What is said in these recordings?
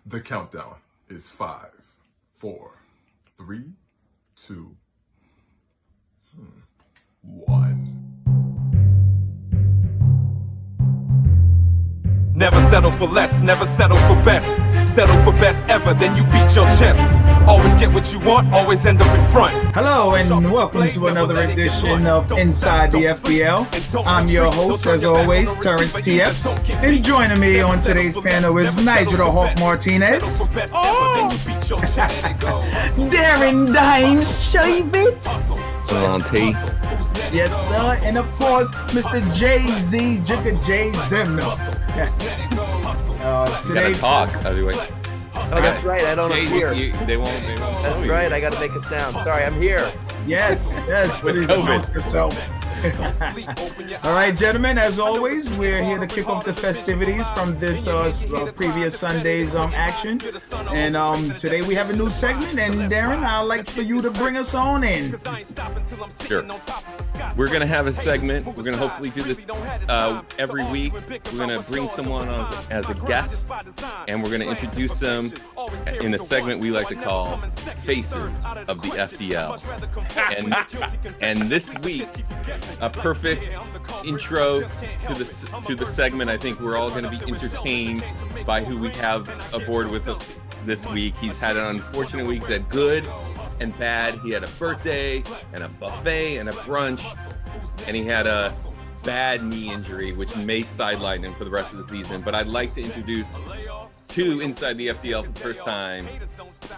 The countdown is 5, 4, 3, 2, 1. Never settle for less, never settle for best. Settle for best ever, then you beat your chest. Always get what you want, always end up in front. Hello and welcome to another edition of Inside the FPL. I'm your host, as always, Terrence TFs. And joining me on today's panel is Nigel the Hawk Martinez. Darren Dimes Shavitz. Yes, sir. And of course, Mr. Jay-Z, Jigga J Zemno. Today, talk, heavyweight. Oh, that's right. I don't appear. They won't. That's right. I got to make a sound. Sorry, I'm here. Yes. With COVID. All right, gentlemen. As always, we're here to kick off the festivities from this previous Sunday's action. And today we have a new segment. And Darren, I'd like for you to bring us on in. Sure. We're gonna have a segment. We're gonna hopefully do this every week. We're gonna bring someone on as a guest, and we're gonna introduce them in a segment we like to call Faces of the FDL. And this week, a perfect intro to the segment. I think we're all going to be entertained by who we have aboard with us this week. He's had an unfortunate week. He's had good and bad. He had a birthday and a buffet and a brunch, and he had a bad knee injury, which may sideline him for the rest of the season. But I'd like to introduce two Inside the FDL for the first time,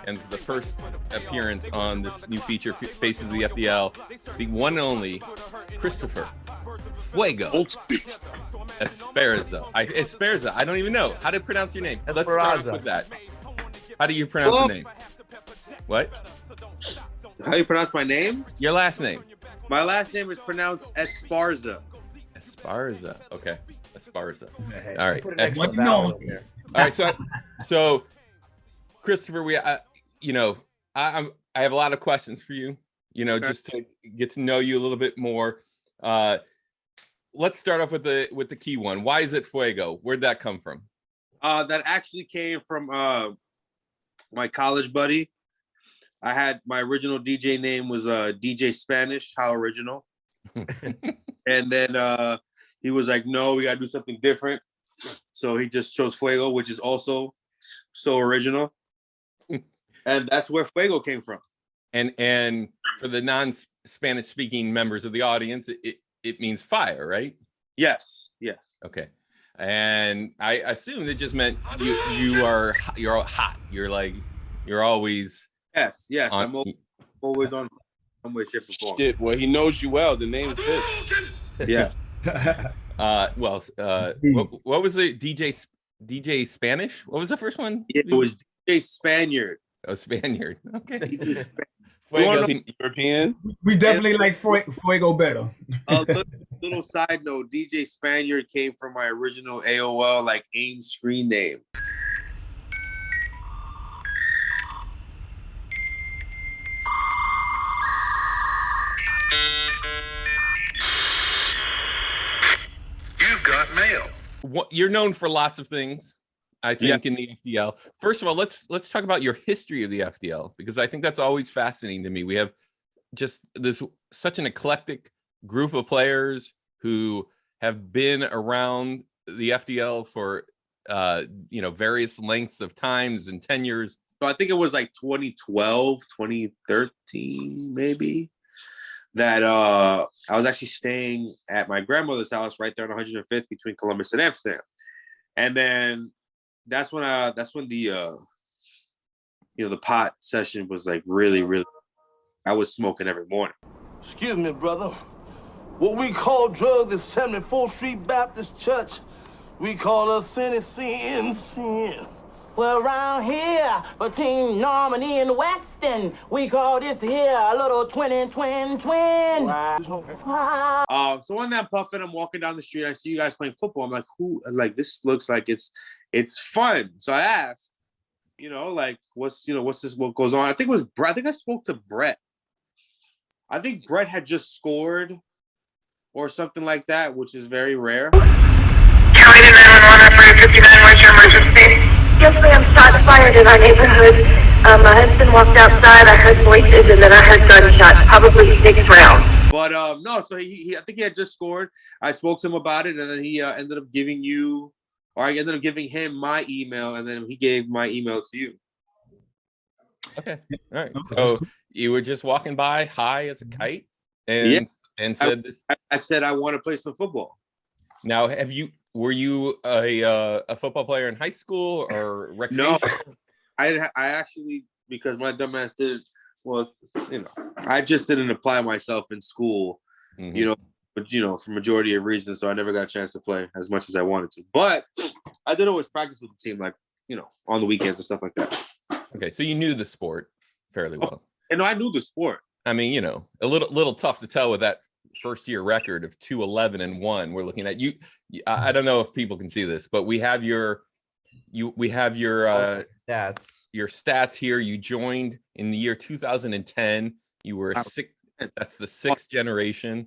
and the first appearance on this new feature, Faces of the FDL, the one and only Christopher Fuego Esperza. Esperza, I don't even know how to pronounce your name. Let's start with that. How do you pronounce your name? What? How do you pronounce my name? Your last name. My last name is pronounced Esparza. Esparza. Okay. Esparza. All right. Excellent. All right. So Christopher, I have a lot of questions for you. Just to get to know you a little bit more. Let's start off with the key one. Why is it Fuego? Where'd that come from? That actually came from my college buddy. I had my original DJ name was DJ Spanish. How original. And then he was like, no, we gotta do something different. So he just chose Fuego, which is also so original. And that's where Fuego came from. And for the non-Spanish speaking members of the audience, it means fire, right? Yes. Okay. And I assumed it just meant you're hot. You're always yes. I'm always on some way, shape, or form. Shit, well, he knows you well. The name fits. Yeah. What was the DJ Spanish? What was the first one? It was DJ Spaniard. Oh, Spaniard. Okay. European. We definitely like Fuego better. Little side note: DJ Spaniard came from my original AOL AIM screen name. You've got mail. You're known for lots of things, I think, in the FDL. First of all, let's talk about your history of the FDL, because I think that's always fascinating to me. We have just such an eclectic group of players who have been around the FDL for various lengths of times and tenures. So I think it was 2012, 2013, maybe, that I was actually staying at my grandmother's house right there on 105th between Columbus and Amsterdam. And then that's when the pot session was really, I was smoking every morning. Excuse me, brother. What we call drugs at 74th Street Baptist Church, we call us sin. Well, around here, between Normandy and Weston, we call this here a little twin. Wow. So when I'm puffing, I'm walking down the street, I see you guys playing football. I'm like, who? This looks like it's fun. So I asked, what's this? What goes on? I think it was Brett. I think I spoke to Brett. I think Brett had just scored or something like that, which is very rare. County 911, operator 59, what's your emergency? Yes, ma'am. Shots fired in our neighborhood. My husband walked outside. I heard voices, and then I heard gunshots. Probably 6 rounds. But no, so he I think he had just scored. I spoke to him about it, and then he ended up giving you, or I ended up giving him my email, and then he gave my email to you. Okay. All right. So you were just walking by high as a kite and said this. I said I want to play some football. Now, were you a football player in high school or recreation? No, I actually, because my dumbass did, well, I just didn't apply myself in school, but for majority of reasons, so I never got a chance to play as much as I wanted to. But I did always practice with the team, like, on the weekends and stuff like that. Okay, so you knew the sport fairly well. And I knew the sport. I mean, a little tough to tell with that first year record of 2-11-1. We're looking at you. I don't know if people can see this, but we have your stats. Your stats here. You joined in the year 2010. You were that's the 6th generation.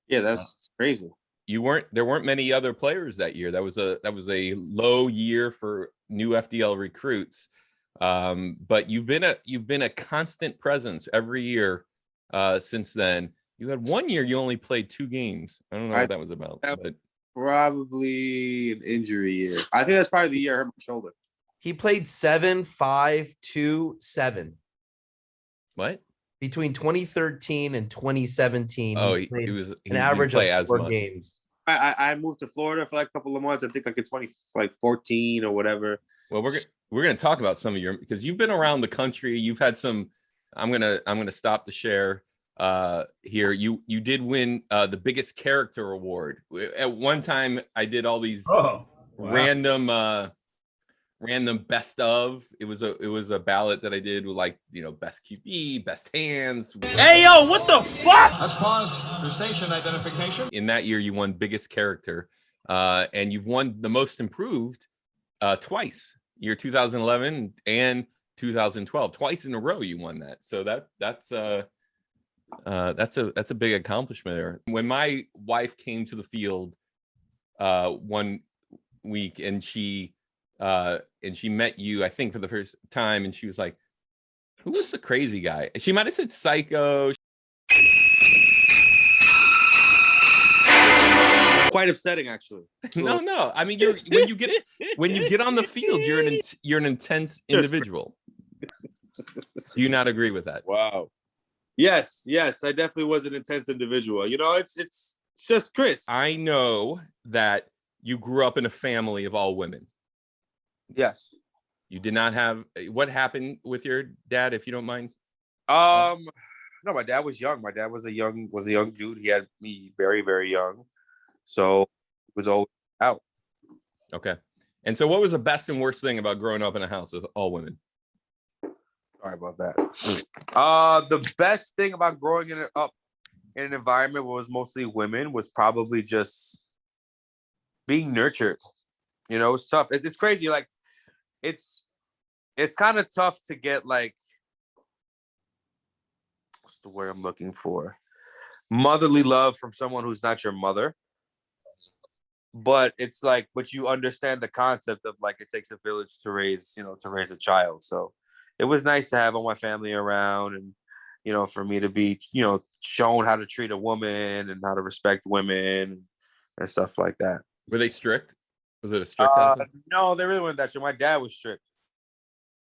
Yeah, that's crazy. There weren't many other players that year. That was a low year for new FDL recruits. But you've been a constant presence every year since then. You had 1 year you only played 2 games. I don't know what that was about. But probably an injury year. I think that's probably the year I hurt my shoulder. He played 7, 5, 2, 7. What? Between 2013 and 2017. Oh, he was an average of 4 games. I moved to Florida for like a couple of months. I think like in 2014 or whatever. Well, we're gonna talk about some of your, because you've been around the country. You've had some. I'm gonna stop the share here. You did win the biggest character award. At one time, I did all these random best of. It was a ballot that I did with, like, best QB, best hands. Hey yo, what the fuck? Let's pause for station identification. In that year, you won biggest character, and you've won the most improved twice. Year 2011 and 2012, twice in a row you won that. So that's a big accomplishment there. When my wife came to the field one week and she met you, I think, for the first time, and she was like, "Who was the crazy guy?" She might have said Psycho. Quite upsetting, actually. No. I mean, when you get on the field, you're an intense individual. Do you not agree with that? Wow. Yes, I definitely was an intense individual. It's just Chris. I know that you grew up in a family of all women. Yes. You did not have. What happened with your dad, if you don't mind? No, my dad was young. My dad was a young dude. He had me very, very young. So it was always out. Okay. And so what was the best and worst thing about growing up in a house with all women? Sorry about that. The best thing about growing up in an environment where it was mostly women was probably just being nurtured. It's tough. It's crazy. Like, it's kind of tough to get, like, what's the word I'm looking for? Motherly love from someone who's not your mother. But it's like, but you understand the concept of, like, it takes a village to raise a child. So it was nice to have all my family around, and, for me to be, shown how to treat a woman and how to respect women and stuff like that. Were they strict? Was it a strict house? No, they really weren't that strict. My dad was strict.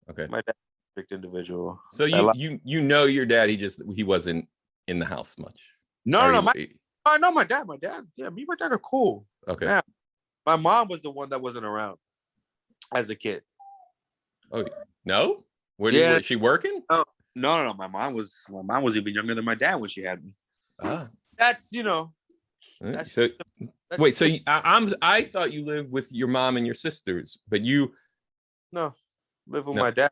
Okay. My dad was a strict individual. So your dad, he wasn't in the house much. No, my dad. Yeah, me and my dad are cool. Okay. Yeah. My mom was the one that wasn't around as a kid. Oh, no? Was she working? Oh, no. My mom was even younger than my dad when she had me. That's, wait, so I thought you lived with your mom and your sisters, but you live with my dad.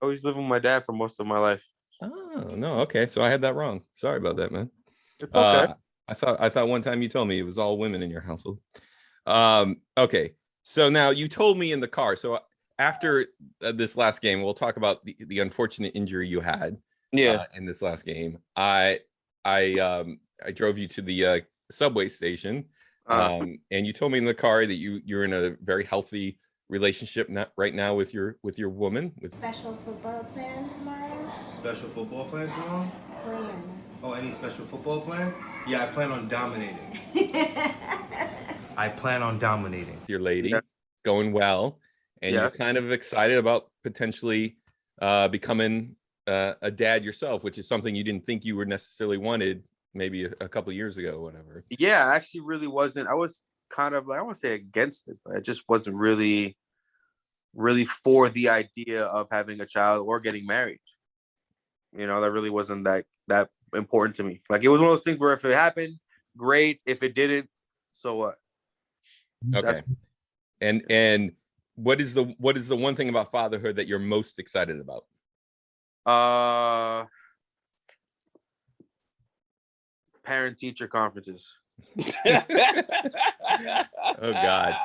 I always lived with my dad for most of my life. Oh, no. Okay. So I had that wrong. Sorry about that, man. It's okay. I thought one time you told me it was all women in your household. Okay. So now you told me in the car. So after this last game, we'll talk about the unfortunate injury you had. Yeah. In this last game, I drove you to the subway station, and you told me in the car that you're in a very healthy relationship right now with your woman? Special football plan tomorrow? Special football plan tomorrow? Plan. Oh, any special football plan? Yeah, I plan on dominating. I plan on dominating. Your lady, going well, and you're kind of excited about potentially becoming a dad yourself, which is something you didn't think you were necessarily wanted maybe a couple of years ago or whatever. Yeah, I actually really wasn't. I was kind of, I don't want to say against it, but I just wasn't really for the idea of having a child or getting married. You know, that really wasn't that important to me. Like, it was one of those things where if it happened, great. If it didn't, so what? Okay. And what is the one thing about fatherhood that you're most excited about? Parent-teacher conferences. Oh God.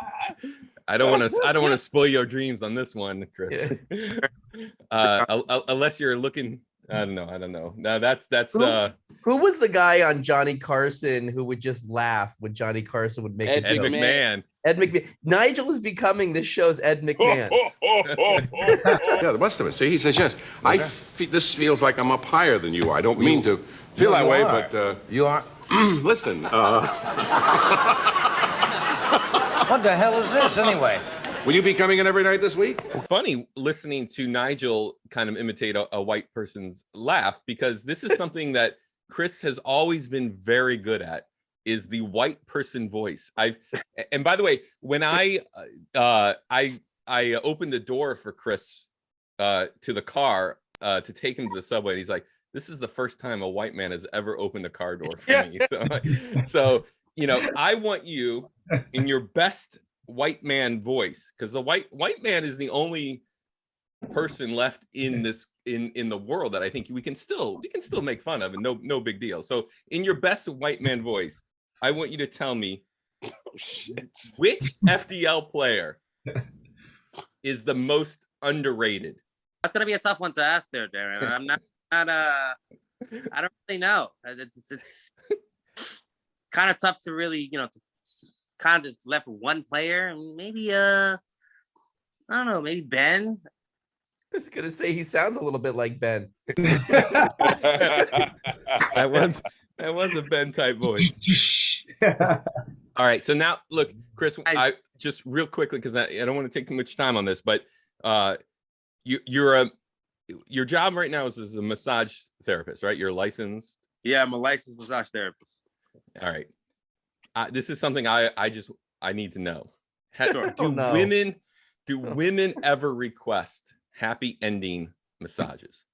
I don't want to spoil your dreams on this one, Chris. Unless you're looking, I don't know. No, that's who was the guy on Johnny Carson who would just laugh when Johnny Carson would make Ed McMahon. Ed McMahon. Nigel is becoming this show's Ed McMahon. Yeah, the rest of it. See, he says yes. This feels like I'm up higher than you. I don't mean to feel that way, but you are. Listen. What the hell is this anyway? Will you be coming in every night this week? Funny listening to Nigel kind of imitate a white person's laugh, because this is something that Chris has always been very good at, is the white person voice. And by the way, when I opened the door for Chris to the car to take him to the subway, and he's like, this is the first time a white man has ever opened a car door for me. So, you know, I want you in your best white man voice, because the white man is the only person left in this in the world that I think we can still make fun of, and no big deal. So in your best white man voice, I want you to tell me which FDL player is the most underrated. That's gonna be a tough one to ask there, Darren. I'm not I don't really know. It's kind of tough to really, you know, to kind of just left with one player. Maybe I don't know, maybe Ben. I was gonna say he sounds a little bit like Ben. That was a Ben type voice. All right, so now look, Chris, I just real quickly, because I don't want to take too much time on this, but your job right now is as a massage therapist, right? You're licensed. Yeah, I'm a licensed massage therapist. All right. This is something I need to know. Sure. Do women ever request happy ending massages?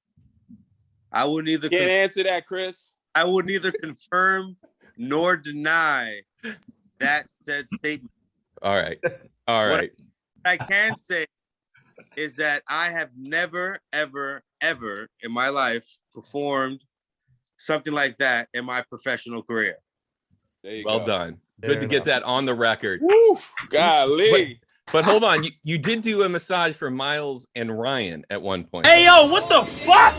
I would neither can't answer that, Chris. I would neither confirm nor deny that said statement. All right. What I can say is that I have never, ever, ever in my life performed something like that in my professional career. Well done. Good to get that on the record. Woof, golly. But hold on, you did do a massage for Miles and Ryan at one point. Hey, yo, what the fuck?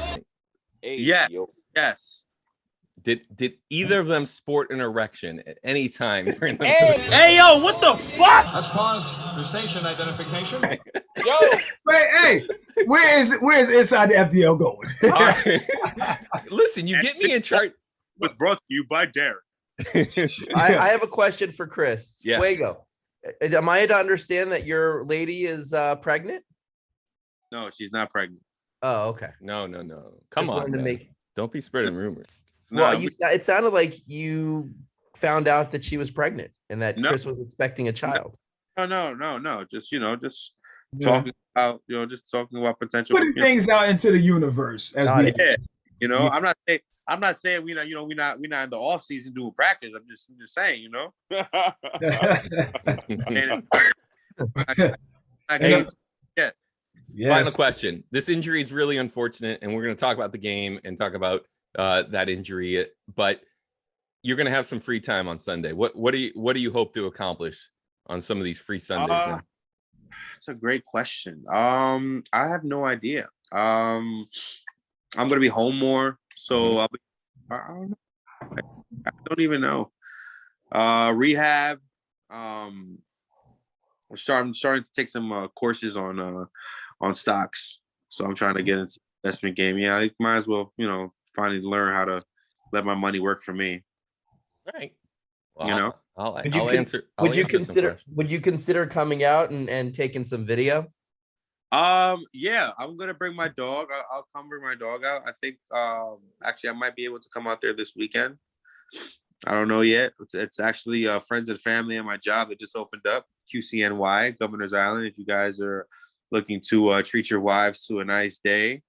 Hey, yeah. Yo. Yes. Did either of them sport an erection at any time during the Hey, yo, what the fuck? Let's pause for station identification. Yo. Wait, hey, where is Inside the FDL going? Listen, you get me in charge. Was brought to you by Darren. I have a question for Chris. Yeah. Fuego. Am I to understand that your lady is pregnant? No, she's not pregnant. Oh, okay. No. Come on, don't be spreading rumors. Well, it sounded like you found out that she was pregnant and that Chris was expecting a child. No. Just talking about, talking about potential. Putting things out into the universe. I'm not saying we're not in the off season doing practice. I'm just saying, Final question. This injury is really unfortunate, and we're going to talk about the game and talk about that injury. But you're going to have some free time on Sunday. What do you hope to accomplish on some of these free Sundays? That's a great question. I have no idea. I'm going to be home more, so I don't even know. Rehab. I'm starting to take some courses on stocks. So I'm trying to get into the investment game. Yeah, I might as well, finally learn how to let my money work for me. All right. Well, I'll answer. Would you consider coming out and taking some video? Yeah, I'm gonna bring my dog. I'll come bring my dog out. I think actually I might be able to come out there this weekend. I don't know yet. It's actually friends and family at my job that just opened up, QCNY, Governor's Island. If you guys are looking to treat your wives to a nice day,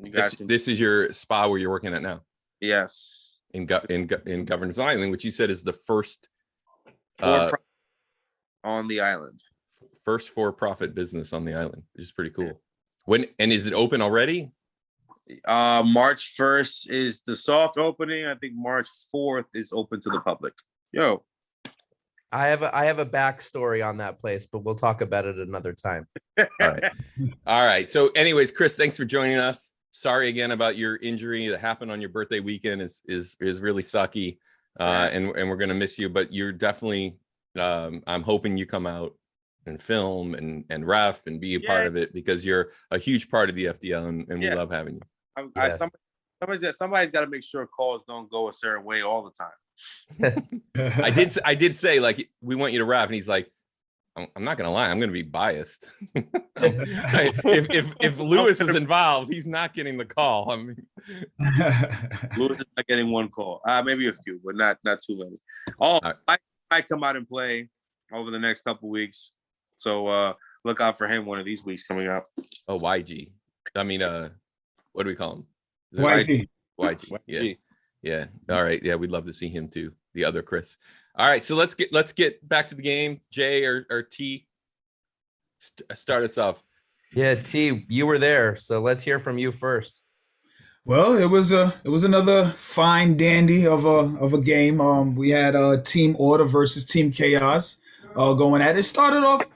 you guys this is your spa where you're working at now. Yes. In Governor's Island, which you said is the first on the island. First for-profit business on the island, which is pretty cool. And is it open already? March 1st is the soft opening. I think March 4th is open to the public. I have a backstory on that place, but we'll talk about it another time. All right. So anyways, Chris, thanks for joining us. Sorry again about your injury that happened on your birthday weekend. Is really sucky. And we're gonna miss you, but you're definitely I'm hoping you come out and film and ref and be a part of it, because you're a huge part of the FDL and we love having you. Somebody's got to make sure calls don't go a certain way all the time. I did say, like, we want you to ref, and he's like, I'm not gonna lie, I'm gonna be biased. if Lewis is involved, he's not getting the call. I mean, Lewis is not getting one call, maybe a few, but not too many. I might come out and play over the next couple weeks, so look out for him one of these weeks coming up. Oh, YG. I mean, what do we call him? YG. YG. Yeah. All right. Yeah, we'd love to see him too. The other Chris. All right. So let's get back to the game. Jay or T, start us off. Yeah, T, you were there, so let's hear from you first. Well, it was another fine dandy of a game. We had Team Order versus Team Chaos going at it. It started off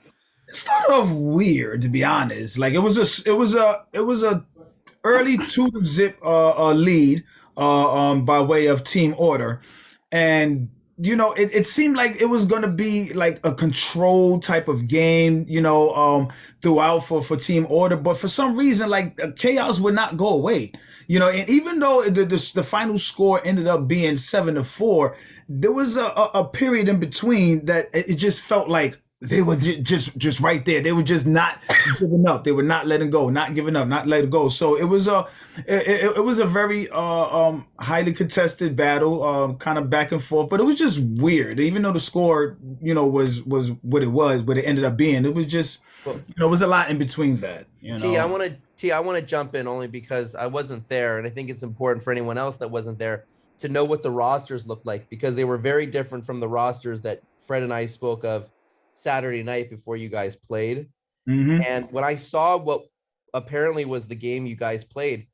weird, to be honest. Like it was a early 2-0 lead by way of Team Order, and it seemed like it was going to be like a controlled type of game, throughout for Team Order. But for some reason, like Chaos would not go away, and even though the final score ended up being 7-4, there was a period in between that it just felt like they were just right there. They were just not giving up. They were not letting go, not giving up, not letting go. So it was a very highly contested battle, kind of back and forth. But it was just weird. Even though the score, was what it ended up being. It was just, it was a lot in between that. T, I want to jump in only because I wasn't there, and I think it's important for anyone else that wasn't there to know what the rosters looked like, because they were very different from the rosters that Fred and I spoke of Saturday night before you guys played. Mm-hmm. And when I saw what apparently was the game you guys played,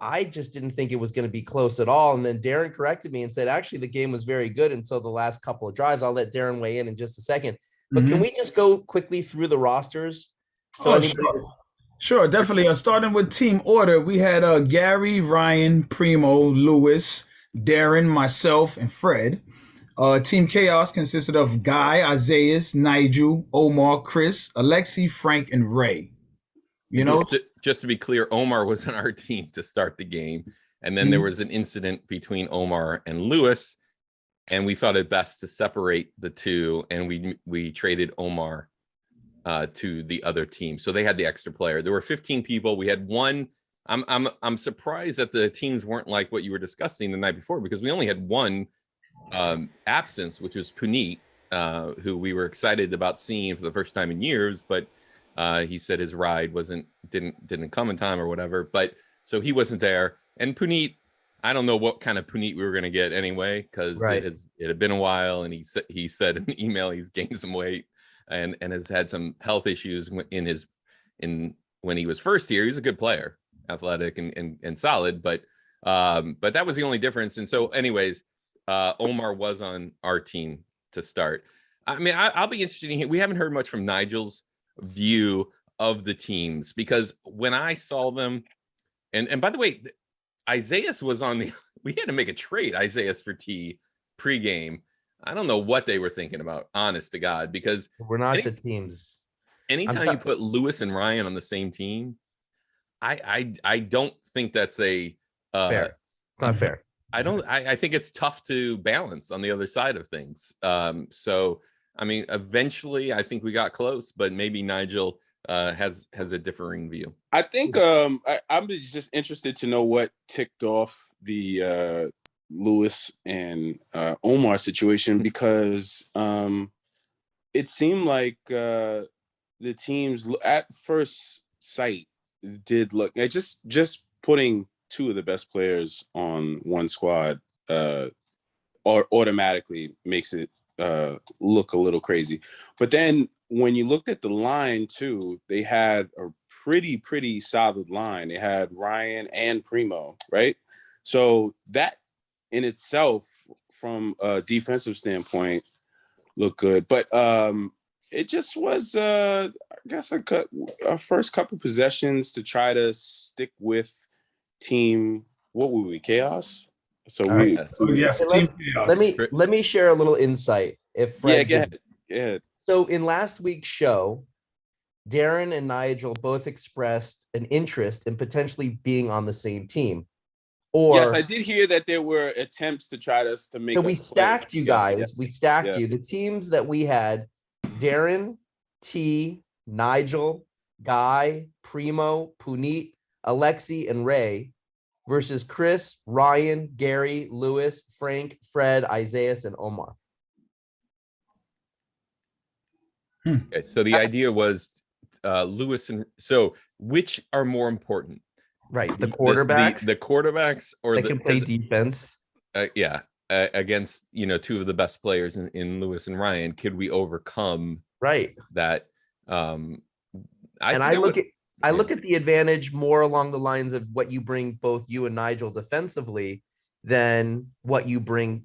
I just didn't think it was going to be close at all. And then Darren corrected me and said, actually, the game was very good until the last couple of drives. I'll let Darren weigh in just a second. But can we just go quickly through the rosters? Sure, definitely. Starting with Team Order, we had Gary, Ryan, Primo, Lewis, Darren, myself, and Fred. Team Chaos consisted of Guy, Isaiah, Nigel, Omar, Chris, Alexi, Frank, and Ray. Just to be clear, Omar was on our team to start the game, and then there was an incident between Omar and Lewis, and we thought it best to separate the two, and we traded Omar to the other team, so they had the extra player. There were 15 people. We had one. I'm surprised that the teams weren't like what you were discussing the night before, because we only had one absence, which was Puneet, who we were excited about seeing for the first time in years, but he said his ride didn't come in time or whatever, but so he wasn't there. And Puneet, I don't know what kind of Puneet we were going to get anyway, because it had been a while, and he said in the email he's gained some weight and has had some health issues when he was first here. He's a good player, athletic and solid, but that was the only difference. And so anyways, Omar was on our team to start. I mean, I'll be interested in here. We haven't heard much from Nigel's view of the teams, because when I saw them, and by the way, Isaiah was on we had to make a trade, Isaiah for T pregame. I don't know what they were thinking about, honest to God, because we're not the teams. Anytime you put Lewis and Ryan on the same team, I don't think that's a fair. It's not fair. I think it's tough to balance on the other side of things. So I mean, eventually I think we got close, but maybe Nigel has a differing view. I think I'm just interested to know what ticked off the Lewis and Omar situation, because it seemed like the teams at first sight did look just putting two of the best players on one squad or automatically makes it look a little crazy. But then when you looked at the line too, they had a pretty solid line. They had Ryan and Primo, right? So that in itself, from a defensive standpoint, looked good. But it just was, I guess, a first couple possessions to try to stick with team. What were we? Chaos. So let me share a little insight. If Fred go ahead. So in last week's show, Darren and Nigel both expressed an interest in potentially being on the same team. Or yes, I did hear that there were attempts to try to make. So we stacked you guys. Yeah. We stacked you. The teams that we had: Darren, T, Nigel, Guy, Primo, Puneet, Alexi, and Ray, versus Chris, Ryan, Gary, Lewis, Frank, Fred, Isaias, and Omar. Okay, so the idea was Lewis and so which are more important? Right, the quarterbacks, the quarterbacks, or they can play defense. Against two of the best players in Lewis and Ryan. Could we overcome that? I look at the advantage more along the lines of what you bring, both you and Nigel, defensively, than what you bring.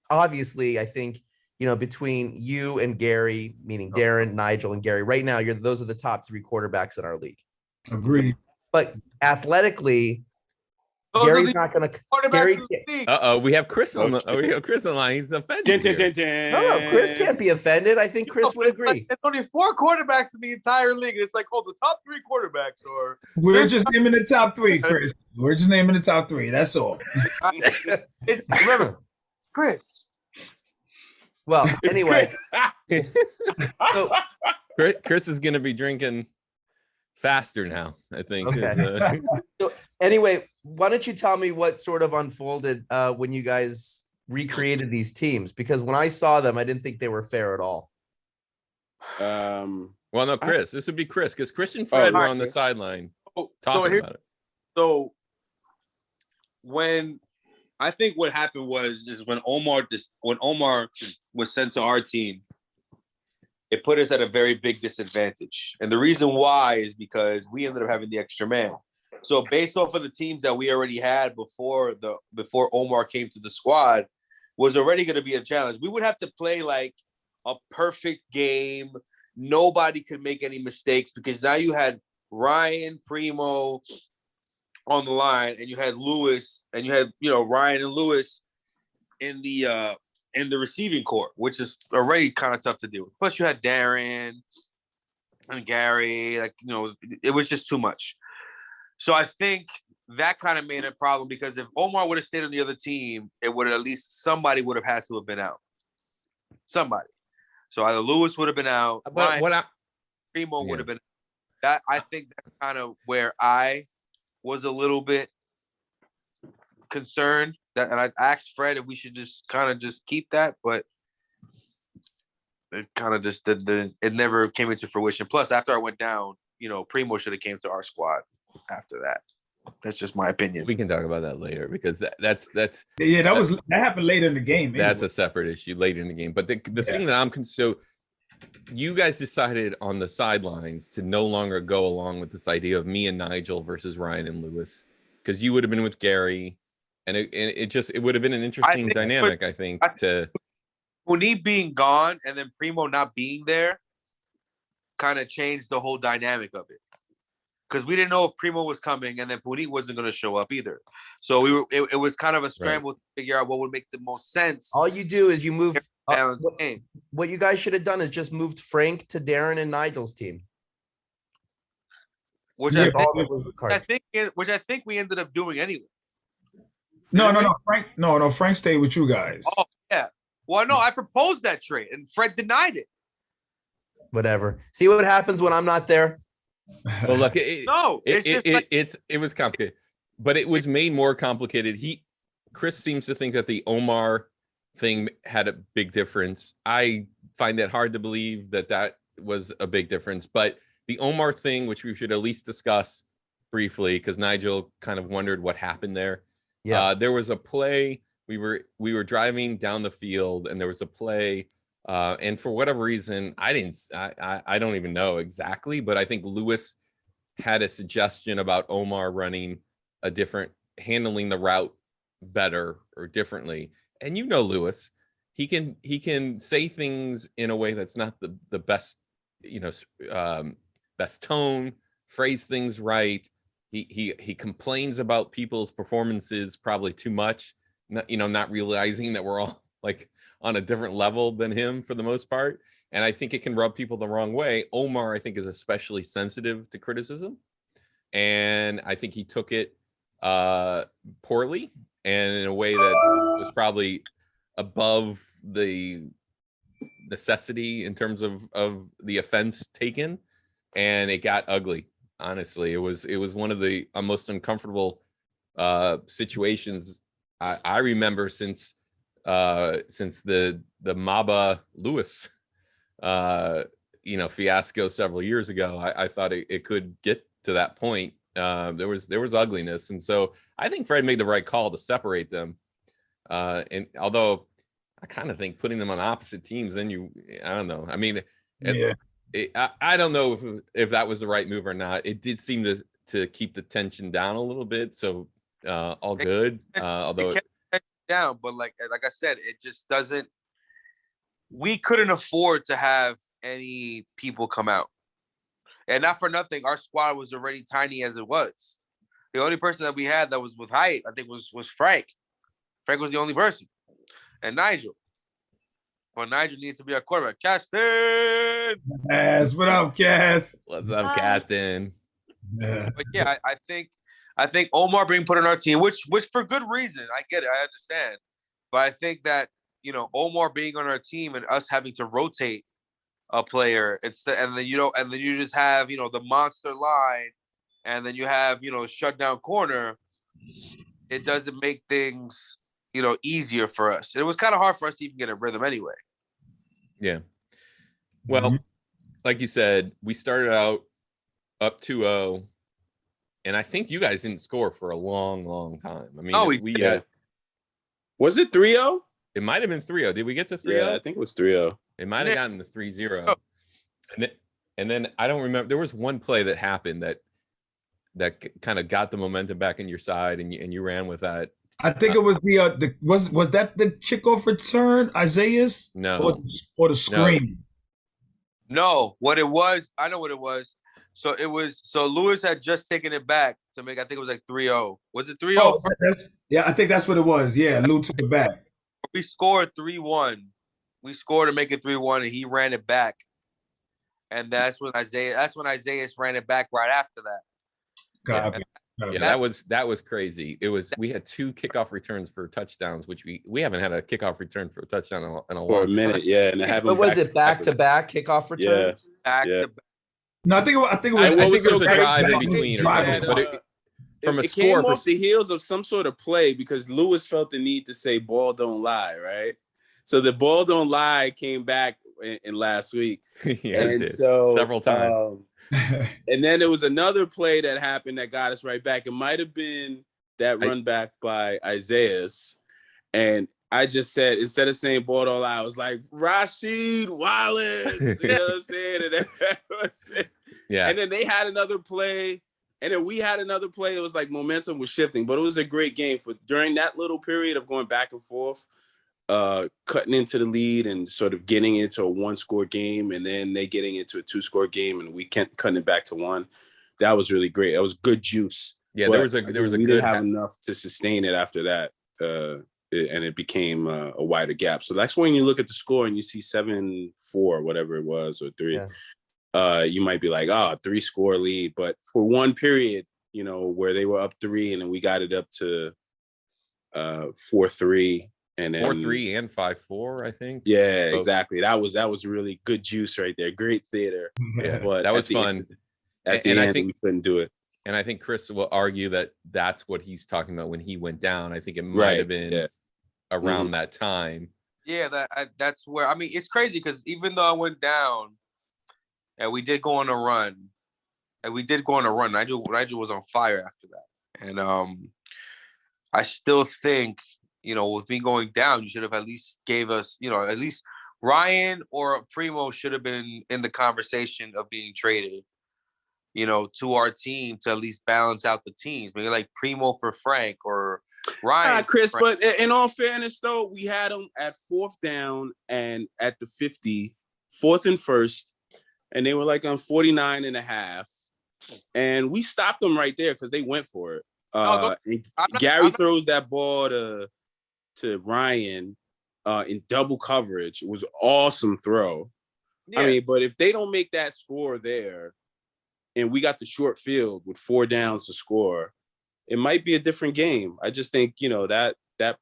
Obviously, I think between you and Gary, meaning Darren, Nigel, and Gary, right now those are the top three quarterbacks in our league. Agreed. But athletically, Gary's not going to. We have Chris on the. We have Chris on the line. He's offended. No, Chris can't be offended. I think Chris would agree. It's only 4 quarterbacks in the entire league. It's like, the top 3 quarterbacks, or we're just naming the top 3, Chris. We're just naming the top 3. That's all. Remember, Chris. Well, anyway, so Chris is going to be drinking faster now, I think. Okay. So anyway, why don't you tell me what sort of unfolded when you guys recreated these teams? Because when I saw them, I didn't think they were fair at all. Well, no, Chris. This would be Chris, because Chris and Fred were on the sideline talking about it. So when I think what happened is when Omar was sent to our team, it put us at a very big disadvantage. And the reason why is because we ended up having the extra man. So based off of the teams that we already had before Omar came to the squad, was already going to be a challenge. We would have to play like a perfect game. Nobody could make any mistakes, because now you had Ryan, Primo on the line, and you had Lewis, and you had Ryan and Lewis in the receiving core, which is already kind of tough to deal with. Plus you had Darren and Gary, it was just too much. So I think that kind of made a problem, because if Omar would have stayed on the other team, it would have, at least somebody would have had to have been out. Somebody. So either Lewis would have been out, Primo would have been out. I think that's kind of where I was a little bit concerned, and I asked Fred if we should just kind of just keep that, but it kind of just it never came into fruition. Plus, after I went down, Primo should have came to our squad after that. That's just my opinion. We can talk about that later, because that's that happened later in the game. Anyway. That's a separate issue later in the game. But the thing that so you guys decided on the sidelines to no longer go along with this idea of me and Nigel versus Ryan and Lewis, because you would have been with Gary, and it would have been an interesting dynamic. I think to Puneet being gone and then Primo not being there kind of changed the whole dynamic of it, because we didn't know if Primo was coming, and then Puneet wasn't going to show up either. So it was kind of a scramble to figure out what would make the most sense. All you do is you move What you guys should have done is just moved Frank to Darren and Nigel's team. Which I think we ended up doing anyway. No. Frank stayed with you guys. Oh yeah. Well, no, I proposed that trade and Fred denied it. Whatever. See what happens when I'm not there. Well, look, it was complicated, but it was made more complicated. Chris seems to think that the Omar thing had a big difference. I find it hard to believe that was a big difference, but the Omar thing, which we should at least discuss briefly, because Nigel kind of wondered what happened there. Yeah, there was a play. We were driving down the field, and there was a play, and for whatever reason, I don't even know exactly, but I think Lewis had a suggestion about Omar running handling the route better or differently. And you know Lewis, he can say things in a way that's not the best, best tone, phrase things right. He complains about people's performances probably too much, not realizing that we're all like on a different level than him for the most part. And I think it can rub people the wrong way. Omar, I think, is especially sensitive to criticism. And I think he took it poorly and in a way that was probably above the necessity in terms of the offense taken. And it got ugly. Honestly, it was one of the most uncomfortable situations I remember since the Maba Lewis fiasco several years ago. I thought it could get to that point. There was ugliness, and so I think Fred made the right call to separate them. And although I kind of think putting them on opposite teams, then I don't know. I mean, I don't know if that was the right move or not. It did seem to keep the tension down a little bit, so all good. Although it kept down, but like I said, it just doesn't. We couldn't afford to have any people come out, and not for nothing, our squad was already tiny as it was. The only person that we had that was with height, I think, was Frank. Frank was the only person, and Nigel. Well, Nigel needs to be our quarterback. Caston! Yes, what up, Cass? What's up, Caston? Yeah. But yeah, I think Omar being put on our team, which for good reason. I get it. I understand. But I think that, Omar being on our team and us having to rotate a player instead, and then you just have, the monster line, and then you have, shut down corner, it doesn't make things easier for us. It was kind of hard for us to even get a rhythm anyway. Yeah. Well, like you said, we started out up 2-0, and I think you guys didn't score for a long, long time. I mean, we was it 3-0? It might have been 3-0. Did we get to 3-0? Yeah, I think it was 3-0. It might have gotten to 3-0. And then I don't remember. There was one play that happened that kind of got the momentum back in your side, and you ran with that. I think it was was that the kickoff return, Isaiah's? No. Or the screen? No, what it was, I know what it was. So Lewis had just taken it back to make, I think it was like 3-0. Was it 3-0? Oh, I think that's what it was. Yeah, Lou took it back. We scored 3-1. We scored to make it 3-1, and he ran it back. And that's when Isaiah ran it back right after that. Yeah, that was crazy. We had 2 kickoff returns for touchdowns, which we haven't had a kickoff return for a touchdown in a long time. minute, yeah. And but was it back-to-back kickoff returns? Yeah. Back to back. No, I think it was there was a drive in between or something, but from a score came off the heels of some sort of play because Lewis felt the need to say "ball don't lie," right? So the "ball don't lie" came back in last week, yeah, and it did. so several times. And then there was another play that happened that got us right back. It might have been that run back by Isaiah's, and I just said, instead of saying "ball don't lie," I was like Rasheed Wallace. You know what I'm saying? And that was it. Yeah. And then they had another play, and then we had another play. It was like momentum was shifting, but it was a great game for during that little period of going back and forth, cutting into the lead and sort of getting into a 1-score game, and then they getting into a 2-score game, and we cutting it back to 1. That was really great. That was good juice. Yeah, but there was a we good didn't have enough to sustain it after that. it became a wider gap. So that's when you look at the score and you see 7-4, whatever it was, or 3. You might be like, 3-score lead. But for one period, where they were up 3 and then we got it up to 4-3. And then 4-3 and 5-4, I think. Yeah, exactly. That was really good juice right there. Great theater. Yeah, but that was fun. At the end, we couldn't do it. And I think Chris will argue that that's what he's talking about when he went down. I think it might have been around that time. Yeah, that's where, I mean, it's crazy because even though I went down and we did go on a run, Nigel was on fire after that. And I still think, with me going down, you should have at least gave us, at least Ryan or Primo should have been in the conversation of being traded, to our team to at least balance out the teams. Maybe like Primo for Frank or Ryan. Chris, but in all fairness, though, we had them at 4th down and at the 50, 4th and 1st, and they were like on 49.5. And we stopped them right there because they went for it. Gary throws that ball to Ryan in double coverage. It was an awesome throw. Yeah. I mean, but if they don't make that score there and we got the short field with 4 downs to score, it might be a different game. I just think, that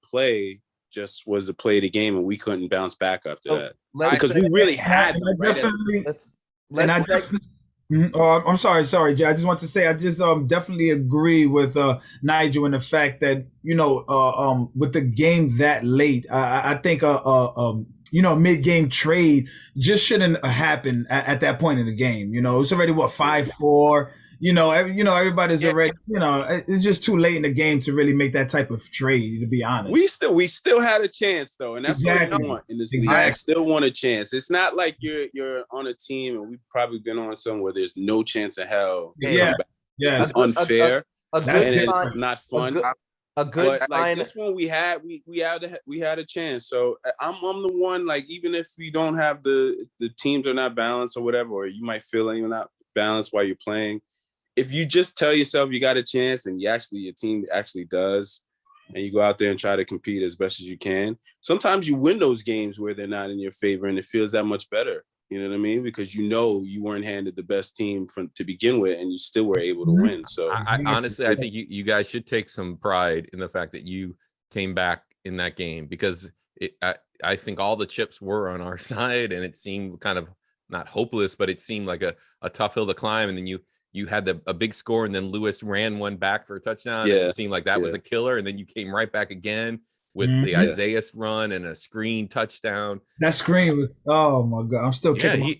play just was a play of the game and we couldn't bounce back after that. Because we really had them I'm sorry, Jay. I just want to say I just definitely agree with Nigel in the fact that with the game that late, I think mid-game trade just shouldn't happen at that point in the game. It's already 5-4. Everybody's already. It's just too late in the game to really make that type of trade. To be honest, we still had a chance though, and that's what we want in this league. I still want a chance. It's not like you're on a team and we've probably been on some where there's no chance in hell. It's unfair. And it's not fun. A good sign. Like this one, we had a chance. So I'm the one. Like even if we don't have the teams are not balanced or whatever, or you might feel like you're not balanced while you're playing. If you just tell yourself you got a chance and your team actually does, and you go out there and try to compete as best as you can, sometimes you win those games where they're not in your favor and it feels that much better. You know what I mean? Because you weren't handed the best team to begin with and you still were able to win. So I honestly, I think you guys should take some pride in the fact that you came back in that game because I think all the chips were on our side and it seemed kind of not hopeless, but it seemed like a tough hill to climb. And then you had a big score and then Lewis ran one back for a touchdown. Yeah. And it seemed like that was a killer. And then you came right back again with the Isaiah run and a screen touchdown. That screen was, oh my God. I'm still kicking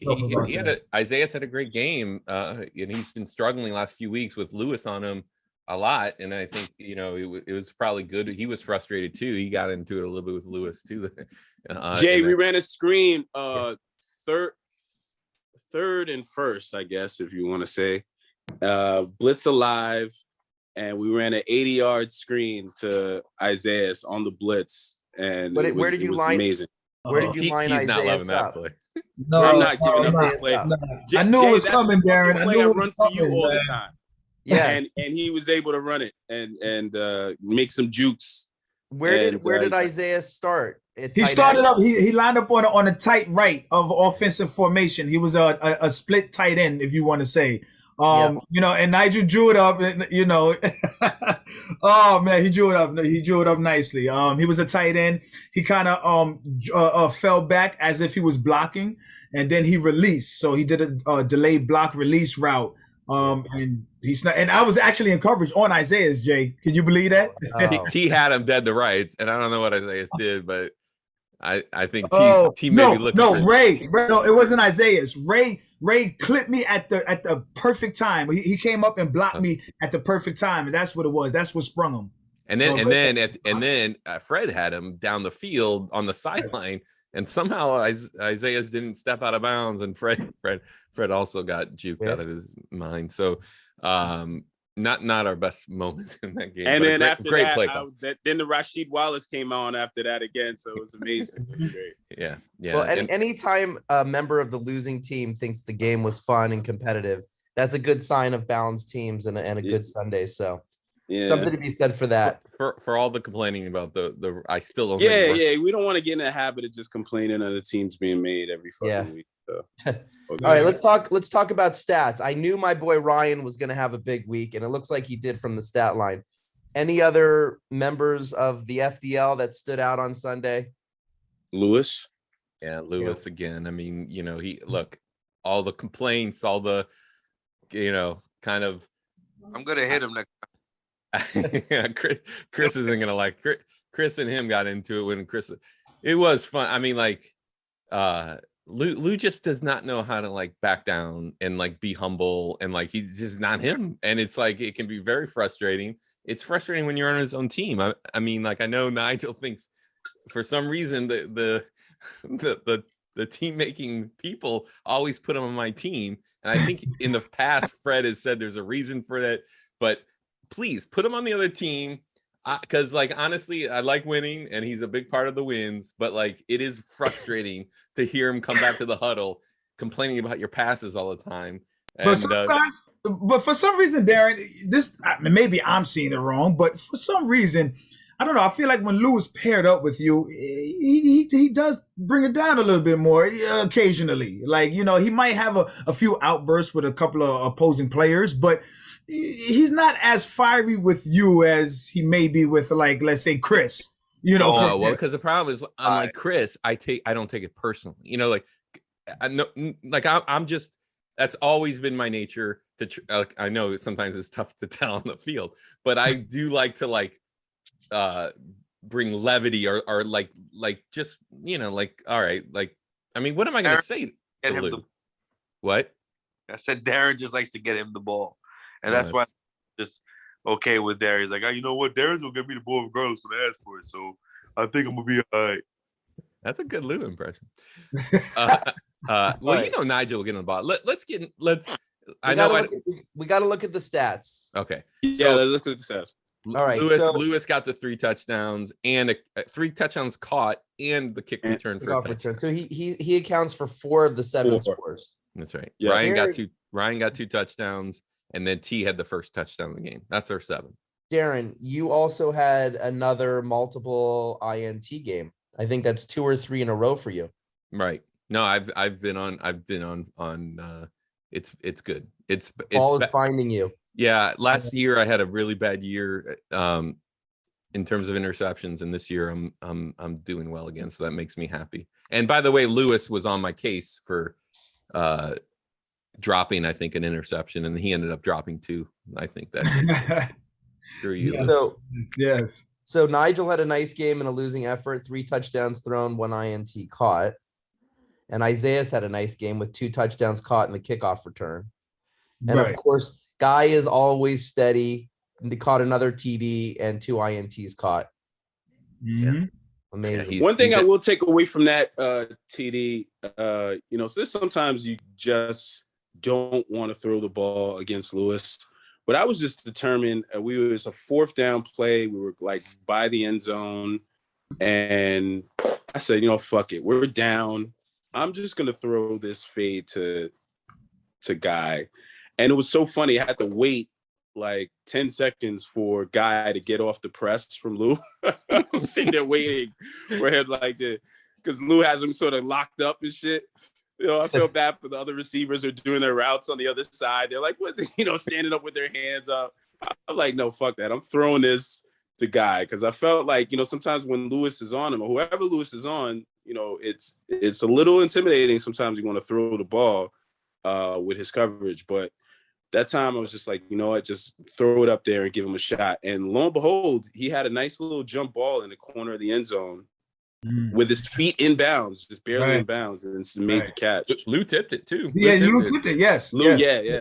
Isaiah's had a great game. And he's been struggling the last few weeks with Lewis on him a lot. And I think, it was probably good. He was frustrated too. He got into it a little bit with Lewis too. Jay, we ran a screen third and first, I guess, if you want to say. Blitz alive, and we ran an 80-yard screen to Isaiah on the blitz, and where did you line? Amazing. Where did you line Isaiah not loving that up? play. No, I'm not giving up this play. I knew it was coming, Darren. I knew it run for you all the time. Yeah, and he was able to run it and make some jukes. Where did Isaiah start? He started up. He lined up on a tight right of offensive formation. He was a split tight end, if you want to say. And Nigel drew it up, oh man, he drew it up nicely. He was a tight end. He kind of fell back as if he was blocking, and then he released. So he did a delayed block release route. And he's not. And I was actually in coverage on Isaiah's. Jay, can you believe that? T had him dead to rights, and I don't know what Isaiah did, but I think T maybe looked. No, Ray. No, it wasn't Isaiah's. Ray clipped me at the perfect time. He came up and blocked me at the perfect time, and that's what it was. That's what sprung him. And then Fred had him down the field on the sideline, and somehow Isaiah's didn't step out of bounds, and Fred also got juked out of his mind. So not our best moment in that game. And then after that, then the Rasheed Wallace came on after that again. So it was amazing. It was great. Yeah. Well, anytime a member of the losing team thinks the game was fun and competitive, that's a good sign of balanced teams and a good Sunday. So Yeah. Something to be said for that. For all the complaining about the I still don't. Yeah, yeah. We don't want to get in the habit of just complaining of the teams being made every fucking week. So. All right, let's talk about stats. I knew my boy Ryan was going to have a big week, and it looks like he did from the stat line. Any other members of the FDL that stood out on Sunday? Lewis. Yeah, Lewis again. I mean, he look, all the complaints, all the, kind of. I'm gonna hit him next time. Yeah, Chris isn't gonna like. Chris and him got into it when Chris. It was fun. I mean, like, Lou just does not know how to like back down and like be humble, and like he's just not him. And it's like it can be very frustrating. It's frustrating when you're on his own team. I mean, like, I know Nigel thinks for some reason the team making people always put him on my team, and I think in the past Fred has said there's a reason for that. But please put him on the other team, because like honestly, I like winning, and he's a big part of the wins. But like, it is frustrating to hear him come back to the huddle complaining about your passes all the time. And, but sometimes. But for some reason, Darren, maybe I'm seeing it wrong, but for some reason, I don't know. I feel like when Lewis paired up with you, he does bring it down a little bit more occasionally. Like, he might have a few outbursts with a couple of opposing players, but he's not as fiery with you as he may be with, like, let's say Chris. Well, because the problem is, unlike Chris, I don't take it personally. Like, I'm just. That's always been my nature. I know sometimes it's tough to tell on the field, but I do like to bring levity or like just like, all right, like, I mean, what am I gonna say to Lou? What? I said Darren just likes to get him the ball, and that's why I'm just okay with Darren. He's like, oh, you know what, Darren's gonna get me the ball regardless when I ask for it, so I think I'm gonna be all right. That's a good Lou impression. Well, Nigel will get on the ball. We got to look at the stats. Okay. Yeah, let's look at the stats. All right. Lewis got the 3 touchdowns and 3 touchdowns caught and the kick return for return. So he accounts for 4 of the 7 scores. That's right. Yeah. Ryan got 2 touchdowns, and then T had the first touchdown of the game. That's our 7. Darren, you also had another multiple INT game. I think that's 2 or 3 in a row for you. Right. No, I've been on it's good. It's ball is finding you. Yeah, last year I had a really bad year in terms of interceptions, and this year I'm doing well again, so that makes me happy. And by the way, Lewis was on my case for dropping, I think, an interception, and he ended up dropping 2. I think that screw you. Yes. So Nigel had a nice game in a losing effort, 3 touchdowns thrown, 1 INT caught. And Isaiah's had a nice game with 2 touchdowns caught in the kickoff return. And of course, Guy is always steady. They caught another TD and 2 INTs caught. Mm-hmm. Amazing. One thing I will take away from that TD, so there's sometimes you just don't want to throw the ball against Lewis. But I was just determined. It was a 4th down play. We were like by the end zone, and I said, fuck it. We're down. I'm just gonna throw this fade to Guy, and it was so funny. I had to wait like 10 seconds for Guy to get off the press from Lou. I'm sitting there waiting for him because Lou has him sort of locked up and shit. I feel bad for the other receivers who are doing their routes on the other side. They're like, what, standing up with their hands up. I'm like, no, fuck that. I'm throwing this to Guy because I felt like, sometimes when Lewis is on him or whoever Lewis is on, it's a little intimidating. Sometimes you want to throw the ball with his coverage. But that time I was just like, you know what, just throw it up there and give him a shot. And lo and behold, he had a nice little jump ball in the corner of the end zone. With his feet in bounds, just barely in bounds, and made the catch. Lou tipped it too. Yeah, Lou tipped it. Yes. Lou, yeah.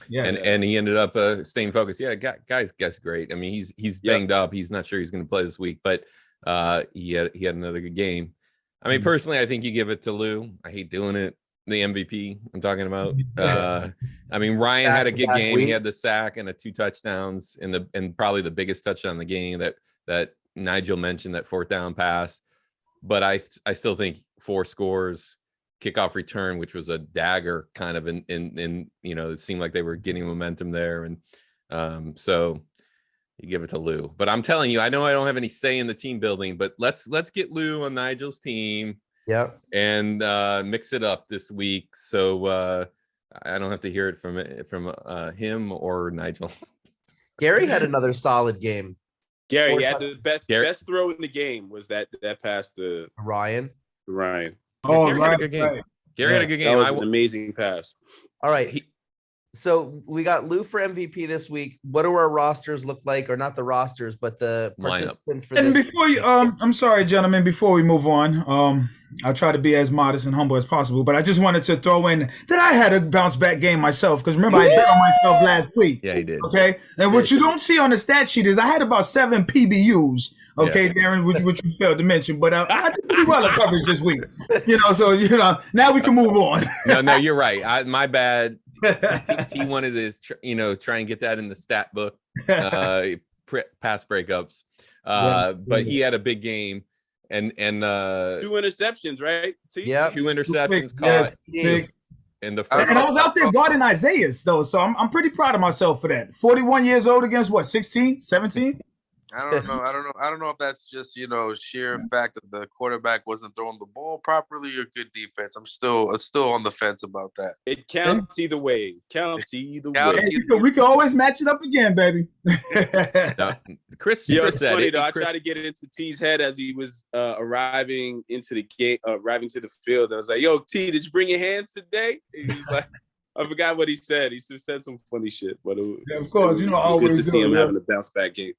Yes. And he ended up staying focused. Yeah, guy's great. I mean, he's banged up. He's not sure he's going to play this week, but he had another good game. I mean, personally, I think you give it to Lou. I hate doing it. The MVP I'm talking about. I mean, Ryan had a good game. He had the sack and 2 touchdowns and probably the biggest touchdown in the game that Nigel mentioned, that 4th down pass. But I still think 4 scores, kickoff return, which was a dagger kind of in it seemed like they were getting momentum there. And so, You give it to Lou. But I'm telling you, I know I don't have any say in the team building, but let's get Lou on Nigel's team. Yep. And mix it up this week, so I don't have to hear it from him or Nigel. Gary had another solid game. Gary had the best throw in the game was that pass to Ryan. Oh, Gary had a good game. Right. Gary had a good game. That was an amazing pass. All right. So we got Lou for MVP this week. What do our rosters look like? Or not the rosters, but the participants for and this before week? you, I'm sorry, gentlemen, before we move on, I'll try to be as modest and humble as possible, but I just wanted to throw in that I had a bounce back game myself, because remember I bet on myself last week. Yeah, he did. Okay, and what you don't see on the stat sheet is I had about 7 PBUs. Okay, Darren, which you failed to mention, but I did pretty well at coverage this week. So now we can move on. No, you're right. My bad. He wanted to, try and get that in the stat book, pass breakups. But he had a big game, and 2 interceptions, right? Yeah, 2 interceptions caught. In the first and I was out there guarding Isaiah, though, so I'm pretty proud of myself for that. 41 years old against what, 16, 17? I don't know if that's just sheer fact that the quarterback wasn't throwing the ball properly or good defense. I'm still on the fence about that. It counts either way. We can always match it up again, baby. Chris it's said funny it. though. I tried to get it into T's head as he was arriving into the game, arriving to the field. I was like, "Yo, T, did you bring your hands today?" And he's like, I forgot what he said. He said some funny shit, but it of course, it was good to see him having a bounce back game.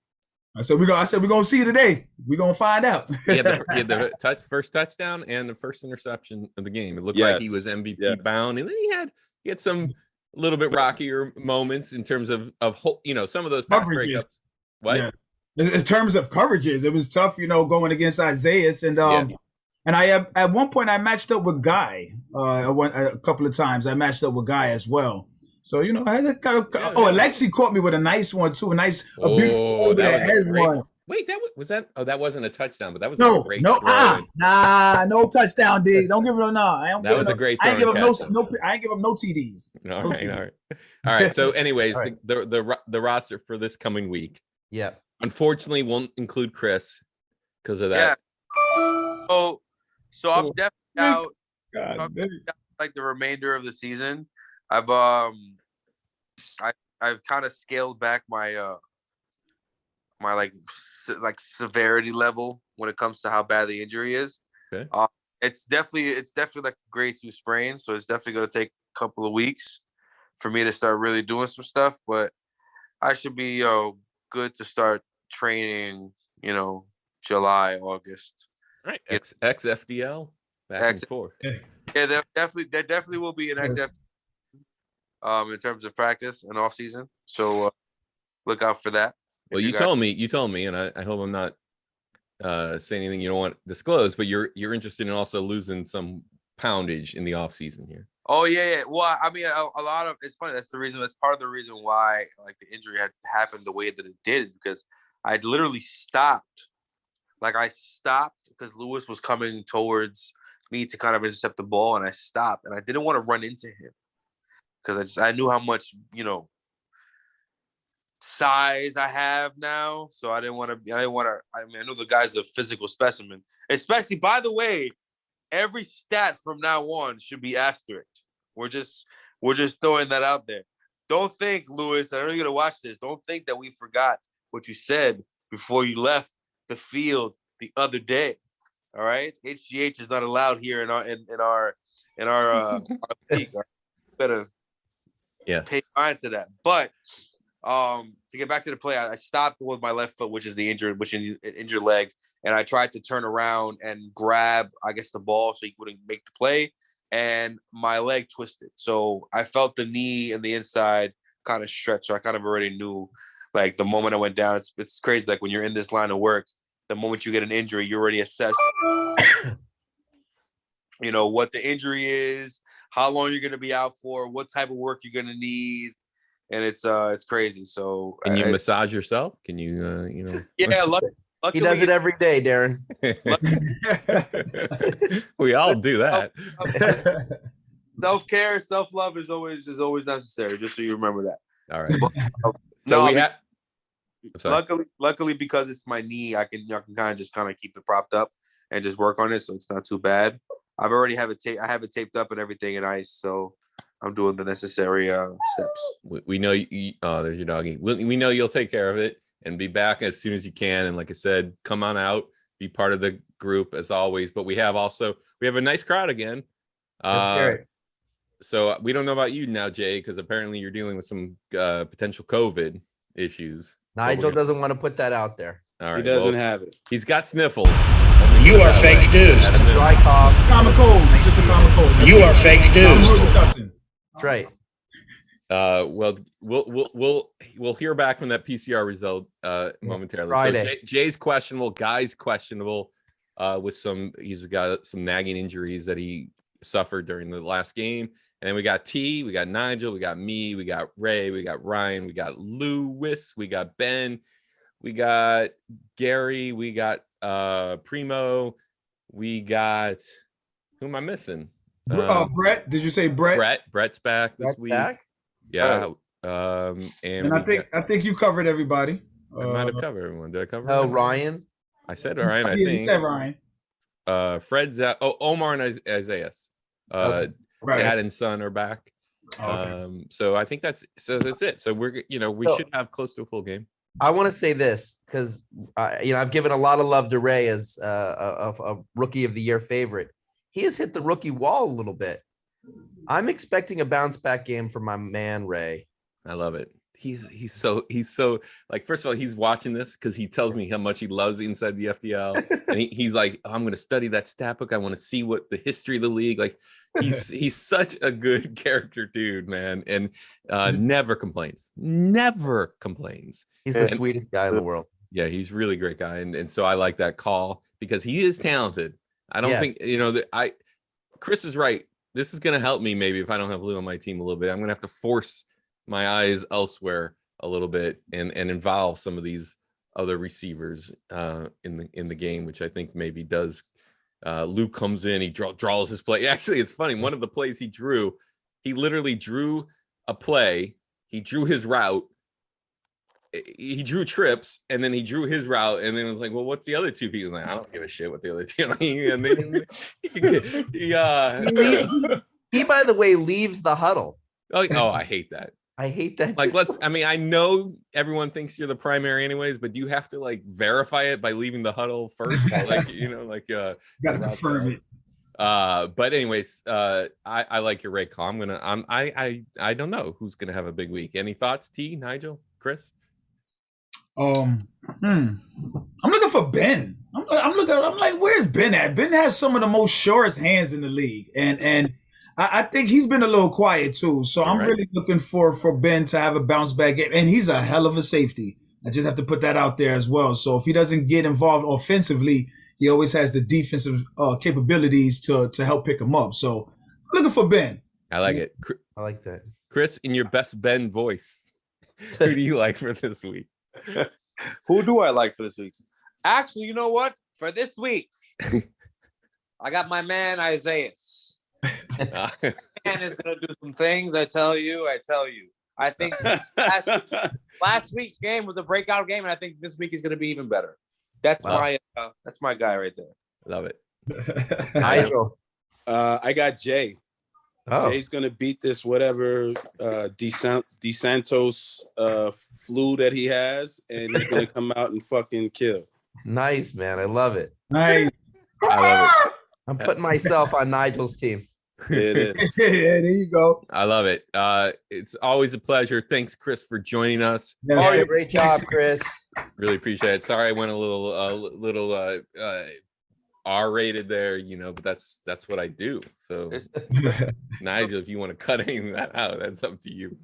I said we're gonna see today. We're gonna find out. He had the first touchdown and the first interception of the game. It looked like he was MVP bound, and then he had some little bit rockier moments in terms of some of those pass breakups. What? Yeah. In terms of coverages, it was tough, going against Isaiah, and I at one point I matched up with Guy. A couple of times I matched up with Guy as well. So I had Alexi caught me with a nice one too, a beautiful over the head one. Wait, that wasn't a touchdown, but that was a great throw. No touchdown, D. Don't give him that was a great throw. I ain't give him no TDs. All right. So, anyways, the roster for this coming week. Yeah. Unfortunately, won't include Chris because of that. Yeah. So I'm definitely out. Like the remainder of the season. I've kind of scaled back my my like severity level when it comes to how bad the injury is. Okay. It's definitely like a grade 2 sprain, so it's definitely going to take a couple of weeks for me to start really doing some stuff. But I should be good to start training. July, August. Right. XFDL back and forth. Yeah, there definitely will be an XFDL. In terms of practice and off season, so look out for that. Well, you told me, and I hope I'm not saying anything you don't want to disclose, but you're interested in also losing some poundage in the off season here. Oh yeah. Well, I mean, a lot of it's funny. That's part of the reason why the injury had happened the way that it did is because I literally stopped. I stopped because Lewis was coming towards me to kind of intercept the ball, and I stopped, and I didn't want to run into him. Because I knew how much size I have now, so I didn't want to. I know the guy's a physical specimen. Especially, by the way, every stat from now on should be asterisk. We're just throwing that out there. Don't think, Lewis. I know you're gonna watch this. Don't think that we forgot what you said before you left the field the other day. All right, HGH is not allowed here in our league. Better. Yes. Pay mind to that. But to get back to the play, I stopped with my left foot, which is the injured leg, and I tried to turn around and grab, the ball so he wouldn't make the play, and my leg twisted. So I felt the knee and the inside kind of stretch. So I kind of already knew, the moment I went down, it's crazy. When you're in this line of work, the moment you get an injury, you already assess, what the injury is, how long you're going to be out for, what type of work you're going to need. And it's crazy. So can you massage yourself? Can you, Yeah. Luckily, he does it every day, Darren. We all do that. Self-care, self-love is always necessary. Just so you remember that. All right. So luckily, because it's my knee, I can kind of keep it propped up and just work on it, so it's not too bad. I have it taped up and everything in ice, so I'm doing the necessary steps. We know you. Oh, there's your doggy. We know you'll take care of it and be back as soon as you can. And like I said, come on out, be part of the group as always. But we have a nice crowd again. That's great. So we don't know about you now, Jay, because apparently you're dealing with some potential COVID issues. Nigel doesn't want to put that out there. All right, he doesn't have it. He's got sniffles. You are fake news. Dry cough. Common cold. Just a common cold. You are fake news. That's right. Well, we'll hear back from that PCR result momentarily. Friday. So Jay's questionable. Guy's questionable. He's got some nagging injuries that he suffered during the last game. And then we got T, we got Nigel, we got me, we got Ray, we got Ryan, we got Lewis, we got Ben, we got Gary, we got Primo, we got, who am I missing? Brett. Did you say Brett? Brett's back this week. Back? Yeah. And I think you covered everybody. I might have covered everyone. Did I cover? Oh, Ryan. I said Ryan. I Yeah, think. you said Ryan. Fred's out. Oh, Omar and Isaiah. Right. Dad and son are back. Okay. So I think that's it. So we should have close to a full game. I want to say this because I've given a lot of love to Ray as a rookie of the year favorite. He has hit the rookie wall a little bit. I'm expecting a bounce back game from my man Ray. I love it. He's so like, first of all, he's watching this because he tells me how much he loves Inside the FDL, and he's like, oh, I'm going to study that stat book. I want to see what the history of the league. Like, he's such a good character, dude, man, and never complains. He's the sweetest guy in the world. Yeah, he's really great guy, and so I like that call because he is talented. I don't think Chris is right. This is going to help me maybe if I don't have Lou on my team a little bit. I'm going to have to force my eyes elsewhere a little bit and involve some of these other receivers in the game, which I think maybe does. Luke comes in, he draws his play. Actually, it's funny. One of the plays he literally drew a play. He drew his route. He drew trips, and then he drew his route, and then it was like, well, what's the other two people? Like, I don't give a shit what the other two. And then he, by the way, leaves the huddle. Oh, I hate that. I hate that. Like, I know everyone thinks you're the primary anyways, but do you have to like verify it by leaving the huddle first? Gotta confirm it. But anyways, I like your Ray call. I don't know who's gonna have a big week. Any thoughts, T, Nigel, Chris? I'm looking for Ben. I'm like, where's Ben at? Ben has some of the most surest hands in the league, and I think he's been a little quiet too. So I'm really looking for Ben to have a bounce back game, and he's a hell of a safety. I just have to put that out there as well. So if he doesn't get involved offensively, he always has the defensive capabilities to help pick him up. So I'm looking for Ben. I like it. I like that. Chris, in your best Ben voice, who do you like for this week? Who do I like for this week? Actually, you know what? For this week, I got my man Isaiah. Man is gonna do some things. I tell you. I think last week's game was a breakout game, and I think this week is gonna be even better. That's my guy right there. Love it. I got Jay. Oh. Jay's gonna beat this whatever DeSantos flu that he has, and he's gonna come out and fucking kill. Nice, man. I love it. Nice. I love it. I'm putting myself on Nigel's team. It is. Yeah, there you go. I love it. It's always a pleasure. Thanks, Chris, for joining us. Great job, Chris. Really appreciate it. Sorry, I went a little R-rated there, but that's what I do. So, Nigel, if you want to cut any of that out, that's up to you.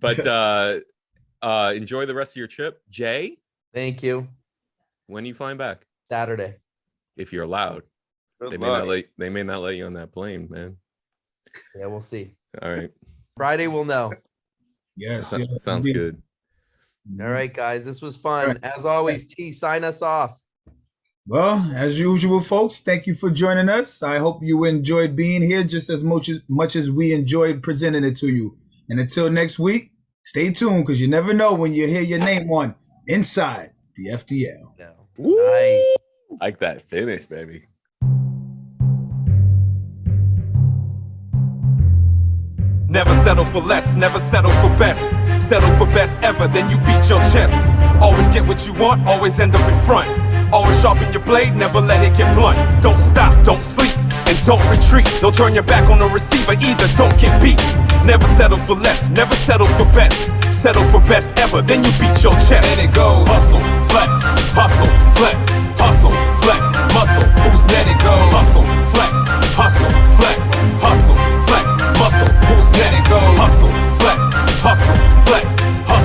But enjoy the rest of your trip, Jay. Thank you. When are you flying back? Saturday, if you're allowed. They may not let you on that plane, man. Yeah, we'll see. All right. Friday we'll know. Yes. Sounds good. All right, guys. This was fun. As always, T, sign us off. Well, as usual, folks, thank you for joining us. I hope you enjoyed being here just as much as we enjoyed presenting it to you. And until next week, Stay tuned, because you never know when you hear your name on Inside the FDL. Nice. Like that finish, baby. Never settle for less, never settle for best. Settle for best ever, then you beat your chest. Always get what you want, always end up in front. Always sharpen your blade, never let it get blunt. Don't stop, don't sleep, and don't retreat. Don't turn your back on the receiver either, don't get beat. Never settle for less, never settle for best. Settle for best ever, then you beat your chest. And it goes hustle, flex, hustle, flex, hustle,